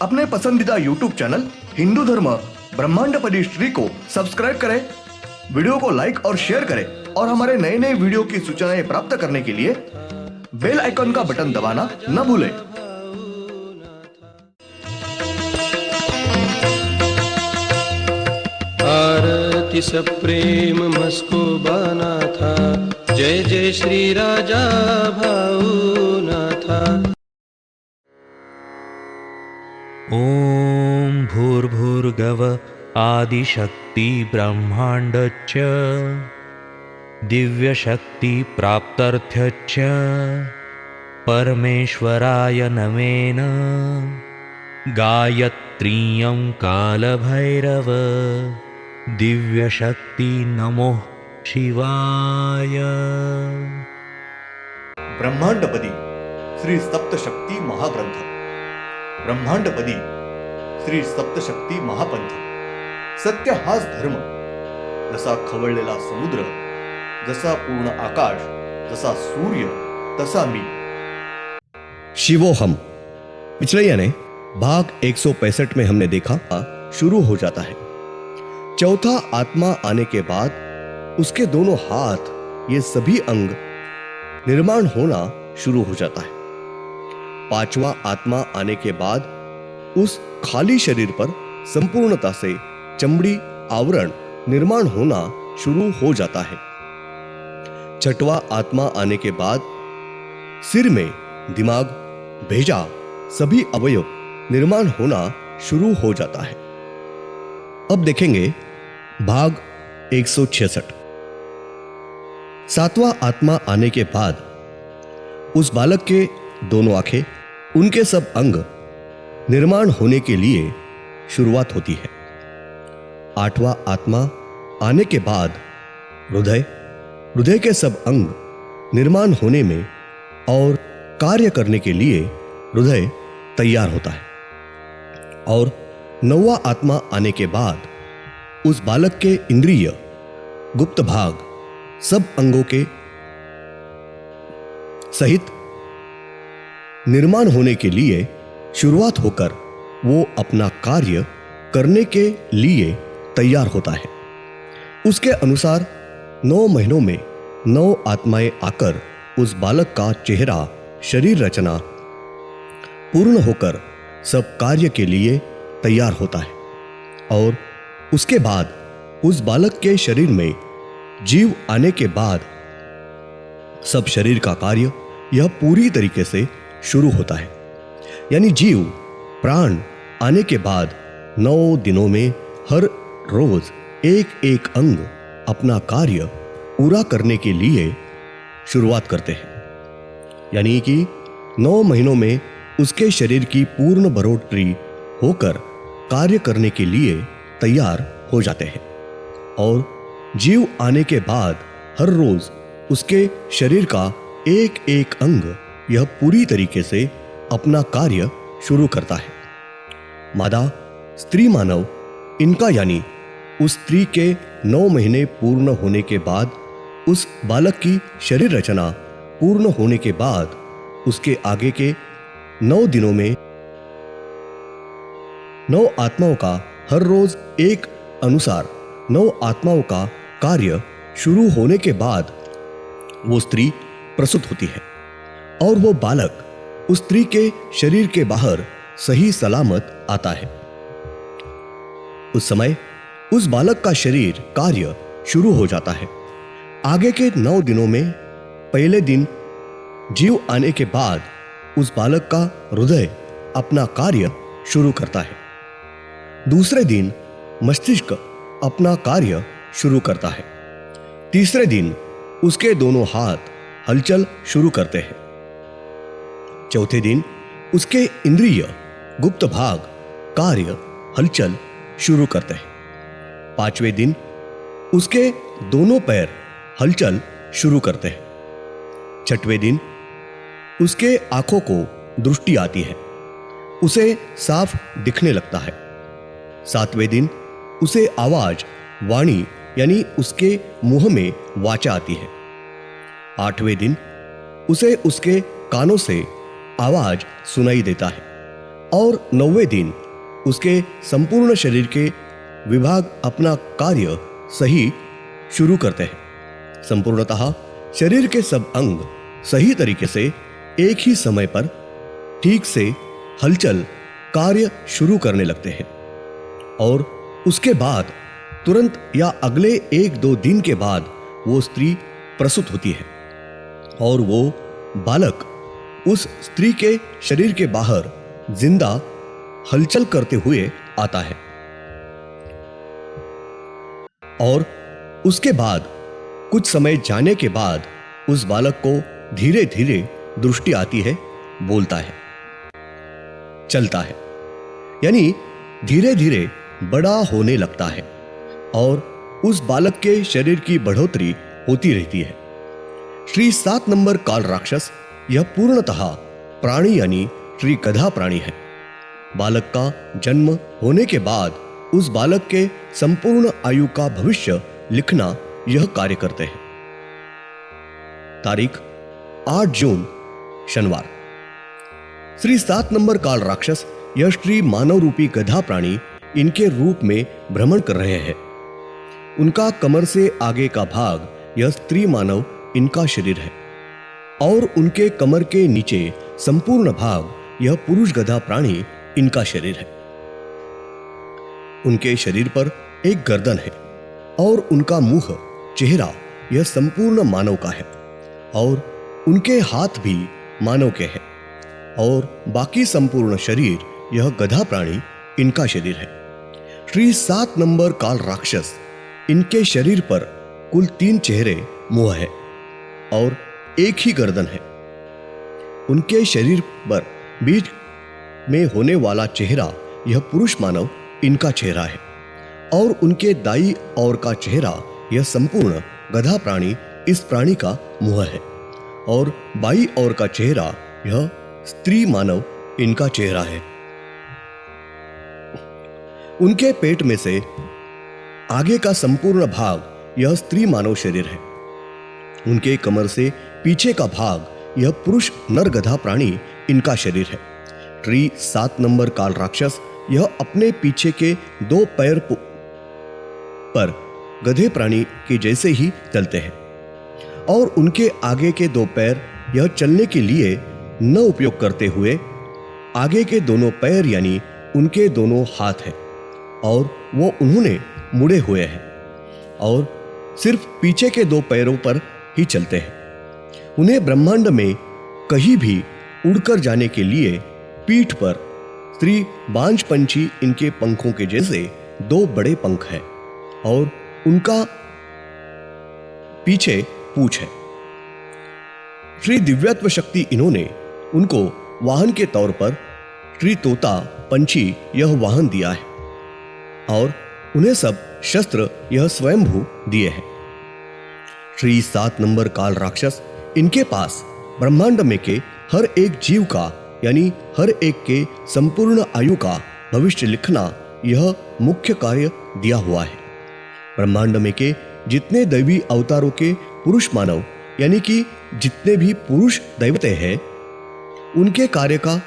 अपने पसंदीदा YouTube channel Hindu धर्म ब्रह्मांडपदी श्री को सब्सक्राइब करें, वीडियो को लाइक और शेयर करें और हमारे नए नए वीडियो की सूचनाएं प्राप्त करने के लिए बेल आइकन का बटन दबाना न भूलें। आरती सब प्रेम मस्को बना था, जय जय श्री राजा भाऊनाथा। ॐ भूर्भुर्गव आदिशक्ति ब्रह्माण्डच्च दिव्यशक्ति प्राप्त्यर्थच्च परमेश्वराय नमेन गायत्रीयं कालभैरव दिव्यशक्ति नमो शिवाय। ब्रह्मांडपदी श्री सप्तशक्ती महाग्रंथ, ब्रह्मांडपदी श्री सप्तशक्ती महापंथ। सत्य हाच धर्म, जसा खवळलेला समुद्र, जसा पूर्ण आकाश, जसा सूर्य, तसा मी। शिवोहम। पिछले यानी भाग 165 में हमने देखा शुरू हो जाता है। चौथा आत्मा आने के बाद उसके दोनों हाथ, ये सभी अंग निर्माण होना शुरू हो जाता है। पांचवा आत्मा आने के बाद उस खाली शरीर पर संपूर्णता से चमड़ी आवरण निर्माण होना शुरू हो जाता है। छठवां आत्मा आने के बाद सिर में दिमाग, भेजा, सभी अवयव निर्माण होना शुरू हो जाता है। अब देखेंगे भाग 166। सातवां आत्मा आने के बाद उस बालक के दोनों आंखें, उनके सब अंग निर्माण होने के लिए शुरुआत होती है। आठवां आत्मा आने के बाद हृदय के सब अंग निर्माण होने में और कार्य करने के लिए हृदय तैयार होता है। और नौवां आत्मा आने के बाद उस बालक के इंद्रिय, गुप्त भाग, सब अंगों के सहित निर्माण होने के लिए शुरुआत होकर वो अपना कार्य करने के लिए तैयार होता है। उसके अनुसार 9 महीनों में 9 आत्माएं आकर उस बालक का चेहरा, शरीर रचना पूर्ण होकर सब कार्य के लिए तैयार होता है। और उसके बाद उस बालक के शरीर में जीव आने के बाद सब शरीर का कार्य यह पूरी तरीके से शुरू होता है। यानी जीव प्राण आने के बाद 9 दिनों में हर रोज एक एक अंग अपना कार्य पूरा करने के लिए शुरुआत करते हैं। यानी कि 9 महीनों में उसके शरीर की पूर्ण बढ़ोतरी होकर कार्य करने के लिए तैयार हो जाते हैं। और जीव आने के बाद हर रोज उसके शरीर का एक एक अंग यह पूरी तरीके से अपना कार्य शुरू करता है। मादा, स्त्री, मानव, इनका यानी उस स्त्री के 9 महीने पूर्ण होने के बाद उस बालक की शरीर रचना पूर्ण होने के बाद उसके आगे के 9 दिनों में 9 आत्माओं का हर रोज एक अनुसार 9 आत्माओं का कार्य शुरू होने के बाद वो स्त्री प्रसूत होती है और वो बालक उस स्त्री के शरीर के बाहर सही सलामत आता है। उस समय उस बालक का शरीर कार्य शुरू हो जाता है। आगे के 9 दिनों में पहले दिन जीव आने के बाद उस बालक का हृदय अपना कार्य शुरू करता है। दूसरे दिन मस्तिष्क अपना कार्य शुरू करता है। तीसरे दिन उसके दोनों हाथ हलचल शुरू करते हैं। चौथे दिन उसके इंद्रिय, गुप्त भाग, कार्य, हलचल शुरू करते हैं। 5वें दिन उसके दोनों पैर हलचल शुरू करते हैं। 6वें दिन उसके आंखों को दृष्टि आती है, उसे साफ दिखने लगता है। 7वें दिन उसे आवाज, वाणी यानी उसके मुंह में वाचा आती है। 8वें दिन उसे उसके कानों से आवाज सुनाई देता है। और 9वें दिन उसके संपूर्ण शरीर के विभाग अपना कार्य सही शुरू करते हैं। संपूर्णतः शरीर के सब अंग सही तरीके से एक ही समय पर ठीक से हलचल कार्य शुरू करने लगते हैं और उसके बाद तुरंत या अगले 1-2 दिन के बाद वो स्त्री प्रसूत होती है और वो बालक उस स्त्री के शरीर के बाहर जिंदा हलचल करते हुए आता है और उसके बाद कुछ समय जाने के बाद उस बालक को धीरे धीरे दृष्टि आती है, बोलता है, चलता है, यानी धीरे धीरे बड़ा होने लगता है और उस बालक के शरीर की बढ़ोतरी होती रहती है। श्री 7 नंबर काल राक्षस यह पूर्णतः प्राणी यानी श्री गधा प्राणी है। बालक का जन्म होने के बाद उस बालक के संपूर्ण आयु का भविष्य लिखना यह कार्य करते हैं। तारीख 8 जून शनिवार। श्री 7 नंबर काल राक्षस यह श्री मानव रूपी गधा प्राणी इनके रूप में भ्रमण कर रहे हैं। उनका कमर से आगे का भाग यह स्त्री मानव इनका शरीर है और उनके कमर के नीचे संपूर्ण भाग यह पुरुष गधा प्राणी इनका शरीर है। उनके शरीर पर एक गर्दन है और उनका मुंह चेहरा यह संपूर्ण मानव का है और उनके हाथ भी मानव के हैं और बाकी संपूर्ण शरीर यह गधा प्राणी इनका शरीर है। श्री 7 नंबर काल राक्षस इनके शरीर पर कुल 3 चेहरे मुंह है और एक ही गर्दन है। उनके शरीर पर बीच में होने वाला चेहरा यह पुरुष मानव इनका चेहरा है और उनके दाई ओर का चेहरा यह संपूर्ण गधा प्राणी इस प्राणी का मुंह है और बाई ओर का चेहरा यह स्त्री मानव इनका चेहरा है। उनके पेट में से आगे का संपूर्ण भाग यह स्त्री मानव शरीर है। उनके कमर से पीछे का भाग यह पुरुष नर गधा प्राणी इनका शरीर है। श्री 7 नंबर काल राक्षस यह अपने पीछे के 2 पैर पर गधे प्राणी के जैसे ही चलते हैं और उनके आगे के 2 पैर यह चलने के लिए न उपयोग करते हुए आगे के दोनों पैर यानी उनके दोनों हाथ हैं और वो उन्होंने मुड़े हुए हैं और सिर्फ पीछे के 2 पैरों पर ही चलते हैं। उन्हें ब्रह्मांड में कहीं भी उड़कर जाने के लिए पीठ पर स्त्री बांझ पंछी इनके पंखों के जैसे 2 बड़े पंख हैं और उनका पीछे पूंछ है। श्री दिव्यत्व शक्ति इन्होंने उनको वाहन के तौर पर श्री तोता पंछी यह वाहन दिया है और उन्हें सब शस्त्र यह स्वयंभू दिए हैं। श्री 7 नंबर काल राक्षस इनके पास ब्रह्मांड में के हर एक जीव का यानी हर एक के संपूर्ण आयु का भविष्य लिखना यह मुख्य कार्य दिया हुआ है। ब्रह्मांड में के जितने दैवी अवतारों के पुरुष मानव यानी कि जितने भी पुरुष दैवते हैं उनके कार्य का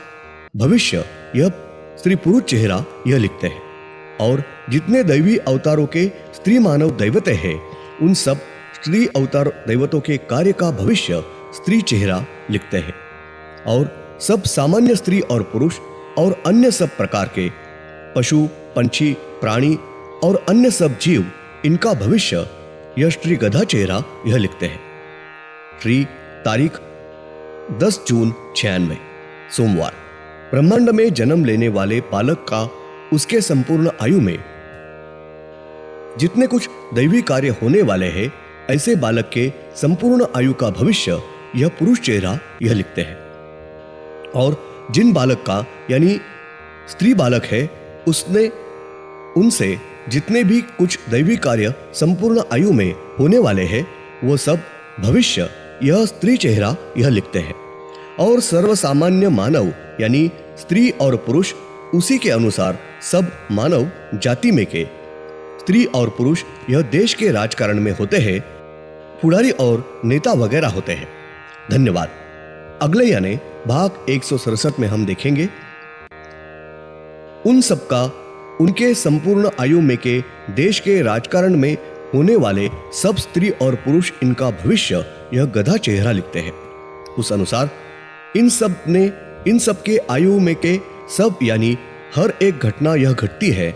भविष्य यह स्त्री पुरुष चेहरा यह लिखते हैं और जितने दैवी अवतारों के स्त्री मानव दैवते हैं उन सब स्त्री अवतार दैवतों के कार्य का भविष्य स्त्री चेहरा लिखते हैं और सब सामान्य स्त्री और पुरुष और अन्य सब प्रकार के पशु पंछी प्राणी और अन्य सब जीव इनका भविष्य यह श्री गधा चेहरा यह लिखते हैं। श्री तारीख 10 जून 96 सोमवार। ब्रह्मांड में जन्म लेने वाले बालक का उसके संपूर्ण आयु में जितने कुछ दैवी कार्य होने वाले हैं ऐसे बालक के संपूर्ण आयु का भविष्य यह पुरुष चेहरा यह लिखते हैं और जिन बालक का यानी स्त्री बालक है उसने उनसे जितने भी कुछ दैवी कार्य संपूर्ण आयु में होने वाले हैं वो सब भविष्य यह स्त्री चेहरा यह लिखते हैं और सर्वसामान्य मानव यानी स्त्री और पुरुष उसी के अनुसार सब मानव जाति में के स्त्री और पुरुष यह देश के राजकारण में होते हैं, पुजारी और नेता वगैरह होते हैं। धन्यवाद। अगले यानी भाग 167 में हम देखेंगे उन सबका उनके संपूर्ण आयु में के देश के राजकारण में होने वाले सब स्त्री और पुरुष इनका भविष्य यह गधा चेहरा लिखते हैं। उस अनुसार इन सब के आयु में के सब यानी हर एक घटना यह घटती है।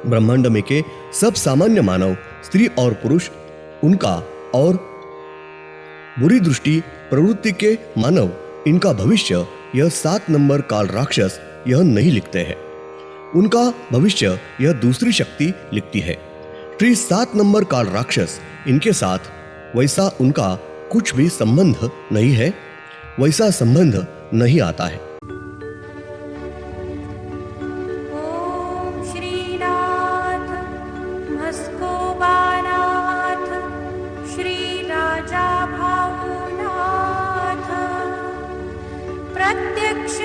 ब्रह्मांड में के सब सामान्य मानव स्त्री और पुरुष उनका और बुरी दृष्टि प्रवृत्ति के मानव इनका भविष्य यह 7 नंबर काल राक्षस यह नहीं लिखते हैं। उनका भविष्य यह दूसरी शक्ति लिखती है। श्री 7 नंबर काल राक्षस इनके साथ वैसा उनका कुछ भी संबंध नहीं है, वैसा संबंध नहीं आता है। ओम श्रीनाथ मस्कोबानाथ श्री राजा भावनाथ प्रत्यक्ष